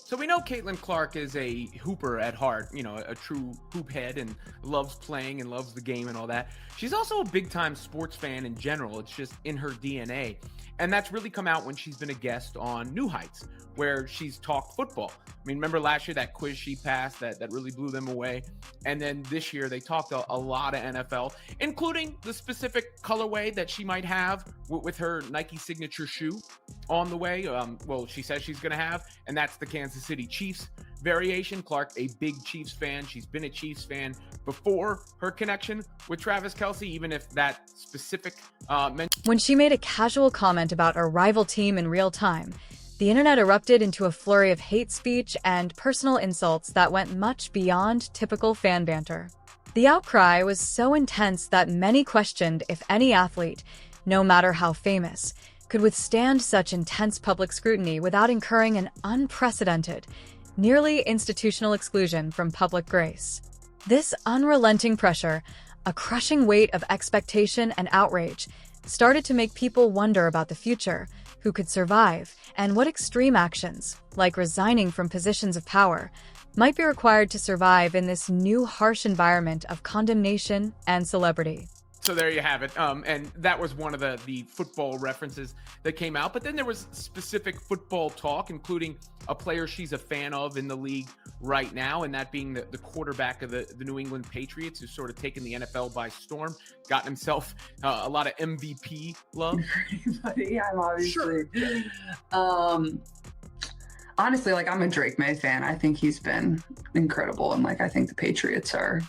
So we know Caitlin Clark is a hooper at heart, a true hoop head and loves playing and loves the game and all that. She's also a big-time sports fan in general. It's just in her DNA. And that's really come out when she's been a guest on New Heights, where she's talked football. I mean, remember last year that quiz she passed that really blew them away? And then this year they talked a lot of NFL, including the specific colorway that she might have with her Nike signature shoe on the way. She says she's going to have, and that's the Kansas City Chiefs variation. Clark, a big Chiefs fan. She's been a Chiefs fan before her connection with Travis Kelce, even if that specific When she made a casual comment about a rival team in real time, the internet erupted into a flurry of hate speech and personal insults that went much beyond typical fan banter. The outcry was so intense that many questioned if any athlete, no matter how famous, could withstand such intense public scrutiny without incurring an unprecedented, nearly institutional exclusion from public grace. This unrelenting pressure, a crushing weight of expectation and outrage, started to make people wonder about the future, who could survive, and what extreme actions, like resigning from positions of power, might be required to survive in this new harsh environment of condemnation and celebrity. So there you have it. And that was one of the football references that came out. But then there was specific football talk, including a player she's a fan of in the league right now, and that being the quarterback of the New England Patriots, who's sort of taken the NFL by storm, gotten himself a lot of MVP love. Yeah, I'm obviously. Sure. Honestly, I'm a Drake May fan. I think he's been incredible. And I think the Patriots are,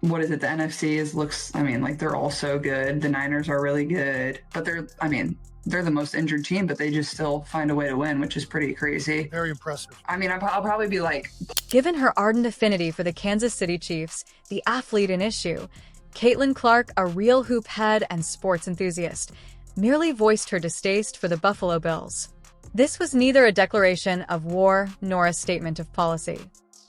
what is it? The NFC looks, they're all so good. The Niners are really good, but they're the most injured team, but they just still find a way to win, which is pretty crazy. Very impressive. I'll probably be Given her ardent affinity for the Kansas City Chiefs, the athlete in issue, Caitlin Clark, a real hoop head and sports enthusiast, merely voiced her distaste for the Buffalo Bills. This was neither a declaration of war nor a statement of policy.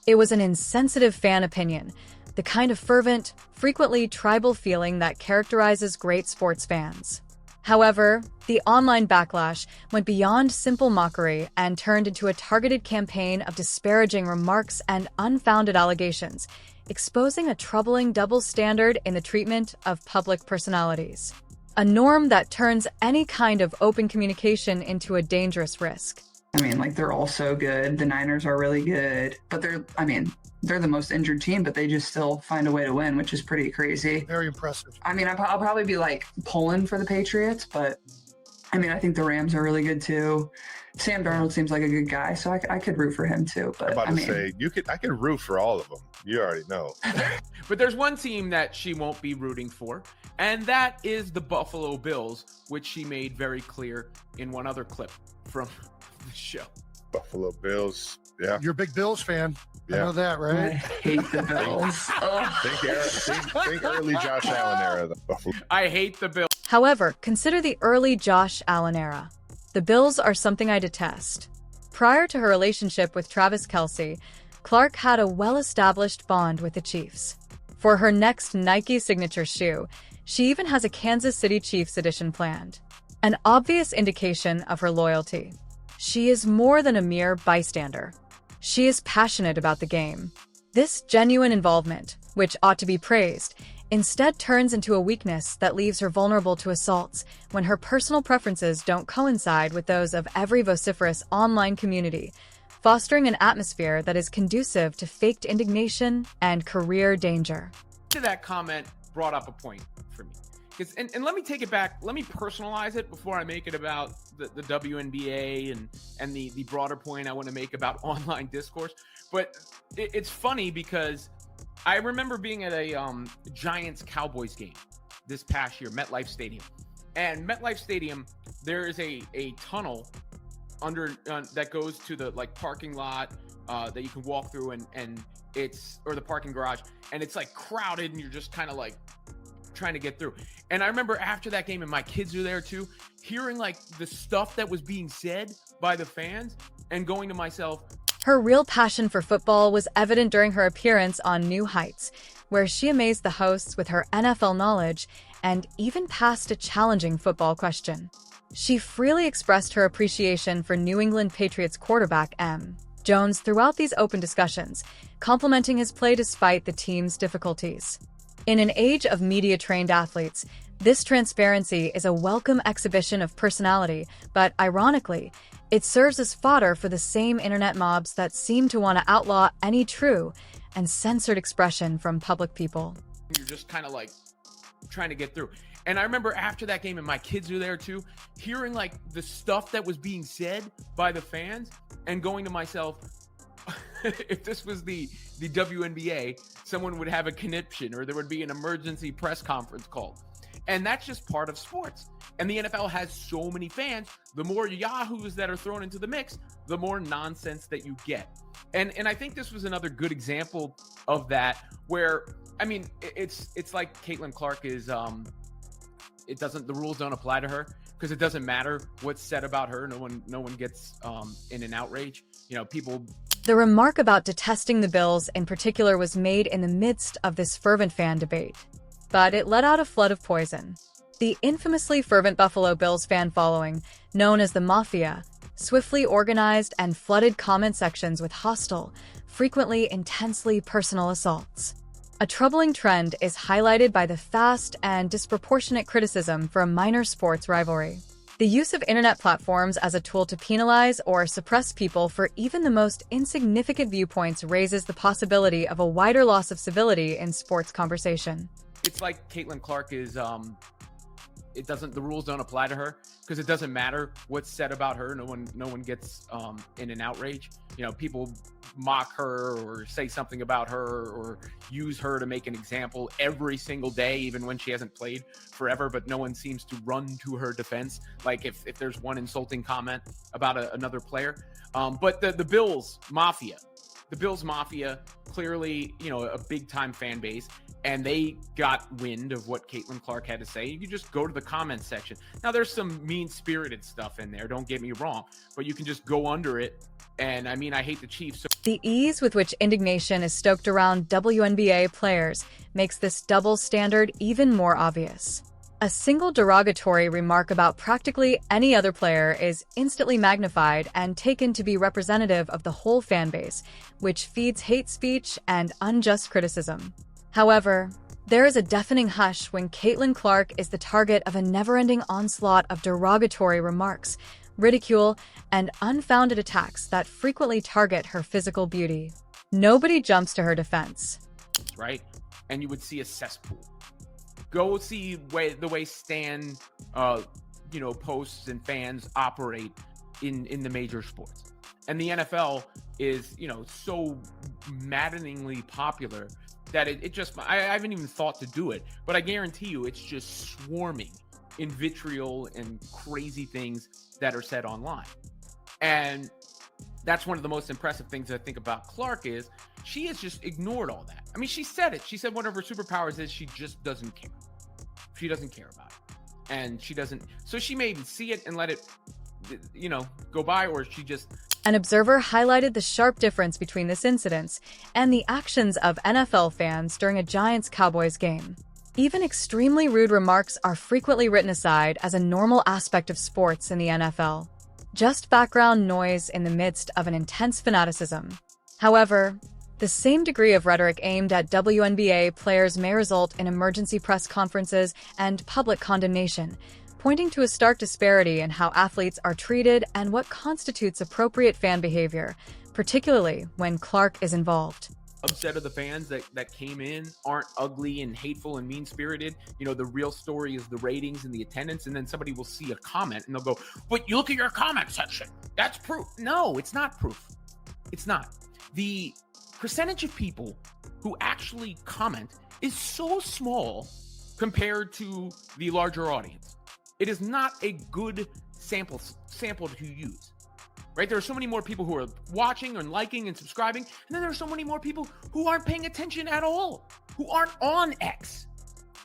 It was an insensitive fan opinion, the kind of fervent, frequently tribal feeling that characterizes great sports fans. However, the online backlash went beyond simple mockery and turned into a targeted campaign of disparaging remarks and unfounded allegations, exposing a troubling double standard in the treatment of public personalities. A norm that turns any kind of open communication into a dangerous risk. They're all so good. The Niners are really good, but they're the most injured team, but they just still find a way to win, which is pretty crazy. Very impressive. I'll probably be pulling for the Patriots, but I think the Rams are really good too. Sam Darnold seems like a good guy, so I could root for him too. But I'm about to say I could root for all of them. You already know. But there's one team that she won't be rooting for, and that is the Buffalo Bills, which she made very clear in one other clip from the show. Buffalo Bills, yeah. You're a big Bills fan. Yeah. I know that, I right? hate the Bills. Think early Josh Allen era. The Buffalo. I hate the Bills. However, consider the early Josh Allen era. The Bills are something I detest. Prior to her relationship with Travis Kelce, Clark had a well-established bond with the Chiefs. For her next Nike signature shoe, she even has a Kansas City Chiefs edition planned. An obvious indication of her loyalty. She is more than a mere bystander. She is passionate about the game. This genuine involvement, which ought to be praised, instead turns into a weakness that leaves her vulnerable to assaults when her personal preferences don't coincide with those of every vociferous online community, fostering an atmosphere that is conducive to faked indignation and career danger. That comment brought up a point for me. And let me take it back. Let me personalize it before I make it about the WNBA and the broader point I want to make about online discourse. But it's funny because I remember being at a Giants-Cowboys game this past year, MetLife Stadium. And MetLife Stadium, there is a tunnel under that goes to the parking lot that you can walk through, and it's, or the parking garage, and it's crowded, and you're just kind of trying to get through. And I remember after that game, and my kids are there too, hearing the stuff that was being said by the fans and going to myself. Her real passion for football was evident during her appearance on New Heights, where she amazed the hosts with her NFL knowledge and even passed a challenging football question. She freely expressed her appreciation for New England Patriots quarterback M. Jones throughout these open discussions, complimenting his play despite the team's difficulties. In an age of media-trained athletes, this transparency is a welcome exhibition of personality, but ironically, it serves as fodder for the same internet mobs that seem to want to outlaw any true and censored expression from public people. You're just kind of like trying to get through. And I remember after that game, and my kids were there too, hearing like the stuff that was being said by the fans and going to myself, if this was the WNBA, someone would have a conniption or there would be an emergency press conference called. And that's just part of sports. And the NFL has so many fans. The more yahoos that are thrown into the mix, the more nonsense that you get. And I think this was another good example of that, where, I mean, it's like Caitlin Clark is, the rules don't apply to her because it doesn't matter what's said about her. No one gets in an outrage. You know, people. The remark about detesting the Bills in particular was made in the midst of this fervent fan debate, but it let out a flood of poison. The infamously fervent Buffalo Bills fan following, known as the Mafia, swiftly organized and flooded comment sections with hostile, frequently intensely personal assaults. A troubling trend is highlighted by the fast and disproportionate criticism for a minor sports rivalry. The use of internet platforms as a tool to penalize or suppress people for even the most insignificant viewpoints raises the possibility of a wider loss of civility in sports conversation. It's like Caitlin Clark is, the rules don't apply to her because it doesn't matter what's said about her. No one gets in an outrage. You know, people mock her or say something about her or use her to make an example every single day, even when she hasn't played forever, but no one seems to run to her defense. Like if there's one insulting comment about another player. But the Bills Mafia, clearly, you know, a big time fan base, and they got wind of what Caitlin Clark had to say. You can just go to the comments section. Now there's some mean-spirited stuff in there, don't get me wrong, but you can just go under it. And I mean, I hate the Chiefs. So the ease with which indignation is stoked around WNBA players makes this double standard even more obvious. A single derogatory remark about practically any other player is instantly magnified and taken to be representative of the whole fan base, which feeds hate speech and unjust criticism. However, there is a deafening hush when Caitlin Clark is the target of a never-ending onslaught of derogatory remarks, ridicule, and unfounded attacks that frequently target her physical beauty. Nobody jumps to her defense. Right? And you would see a cesspool. Go see the way Stan, posts and fans operate in the major sports. And the NFL is, so maddeningly popular that it just, I haven't even thought to do it, but I guarantee you it's just swarming in vitriol and crazy things that are said online. And that's one of the most impressive things I think about Clark is she has just ignored all that. I mean, she said it. She said one of her superpowers is she just doesn't care. She doesn't care about it. And she doesn't. So she may even see it and let it, go by, or she just. An observer highlighted the sharp difference between this incident and the actions of NFL fans during a Giants-Cowboys game. Even extremely rude remarks are frequently written aside as a normal aspect of sports in the NFL. Just background noise in the midst of an intense fanaticism. However, the same degree of rhetoric aimed at WNBA players may result in emergency press conferences and public condemnation, pointing to a stark disparity in how athletes are treated and what constitutes appropriate fan behavior, particularly when Clark is involved. Upset of the fans that came in aren't ugly and hateful and mean-spirited. The real story is the ratings and the attendance, and then somebody will see a comment and they'll go, but you look at your comment section. That's proof. No, it's not proof. It's not. The percentage of people who actually comment is so small compared to the larger audience. It is not a good sample to use. Right? There are so many more people who are watching and liking and subscribing, and then there are so many more people who aren't paying attention at all, who aren't on X.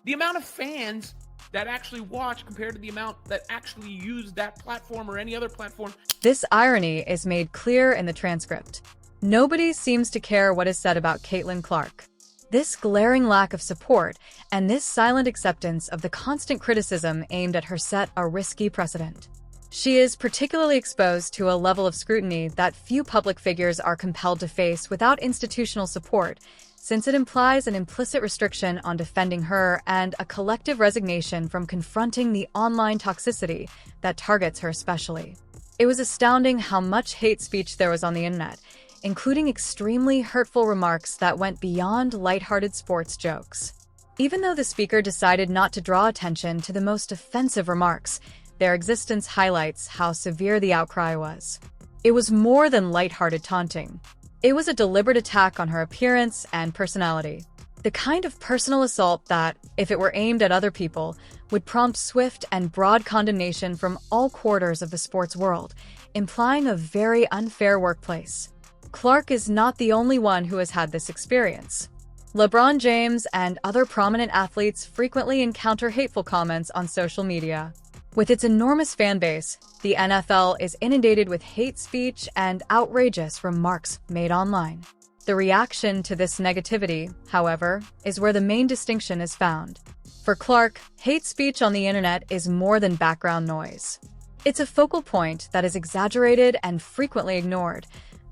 The amount of fans that actually watch compared to the amount that actually use that platform or any other platform. This irony is made clear in the transcript. Nobody seems to care what is said about Caitlin Clark. This glaring lack of support and this silent acceptance of the constant criticism aimed at her set a risky precedent. She is particularly exposed to a level of scrutiny that few public figures are compelled to face without institutional support, since it implies an implicit restriction on defending her and a collective resignation from confronting the online toxicity that targets her especially. It was astounding how much hate speech there was on the internet, including extremely hurtful remarks that went beyond lighthearted sports jokes. Even though the speaker decided not to draw attention to the most offensive remarks, their existence highlights how severe the outcry was. It was more than lighthearted taunting. It was a deliberate attack on her appearance and personality. The kind of personal assault that, if it were aimed at other people, would prompt swift and broad condemnation from all quarters of the sports world, implying a very unfair workplace. Clark is not the only one who has had this experience. LeBron James and other prominent athletes frequently encounter hateful comments on social media. With its enormous fan base, the NFL is inundated with hate speech and outrageous remarks made online. The reaction to this negativity, however, is where the main distinction is found. For Clark, hate speech on the internet is more than background noise. It's a focal point that is exaggerated and frequently ignored,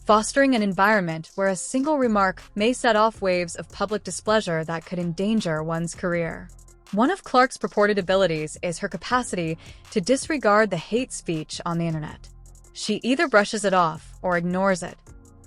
fostering an environment where a single remark may set off waves of public displeasure that could endanger one's career. One of Clark's purported abilities is her capacity to disregard the hate speech on the internet. She either brushes it off or ignores it.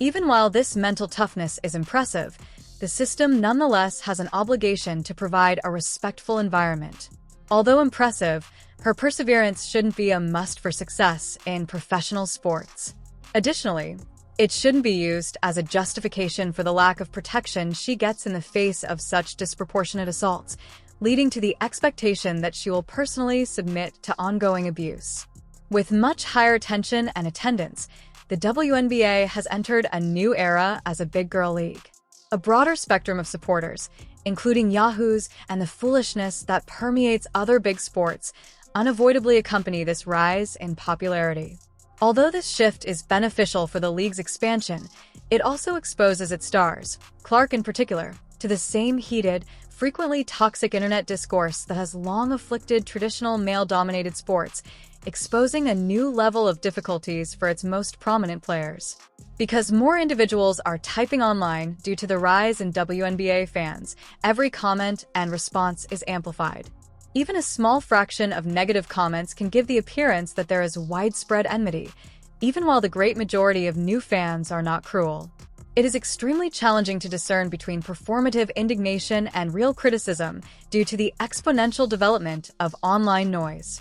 Even while this mental toughness is impressive, the system nonetheless has an obligation to provide a respectful environment. Although impressive, her perseverance shouldn't be a must for success in professional sports. Additionally, it shouldn't be used as a justification for the lack of protection she gets in the face of such disproportionate assaults, leading to the expectation that she will personally submit to ongoing abuse. With much higher attention and attendance, the WNBA has entered a new era as a big girl league. A broader spectrum of supporters, including yahoos and the foolishness that permeates other big sports, unavoidably accompany this rise in popularity. Although this shift is beneficial for the league's expansion, it also exposes its stars, Clark in particular, to the same heated, frequently toxic internet discourse that has long afflicted traditional male-dominated sports, exposing a new level of difficulties for its most prominent players. Because more individuals are typing online due to the rise in WNBA fans, every comment and response is amplified. Even a small fraction of negative comments can give the appearance that there is widespread enmity, even while the great majority of new fans are not cruel. It is extremely challenging to discern between performative indignation and real criticism due to the exponential development of online noise.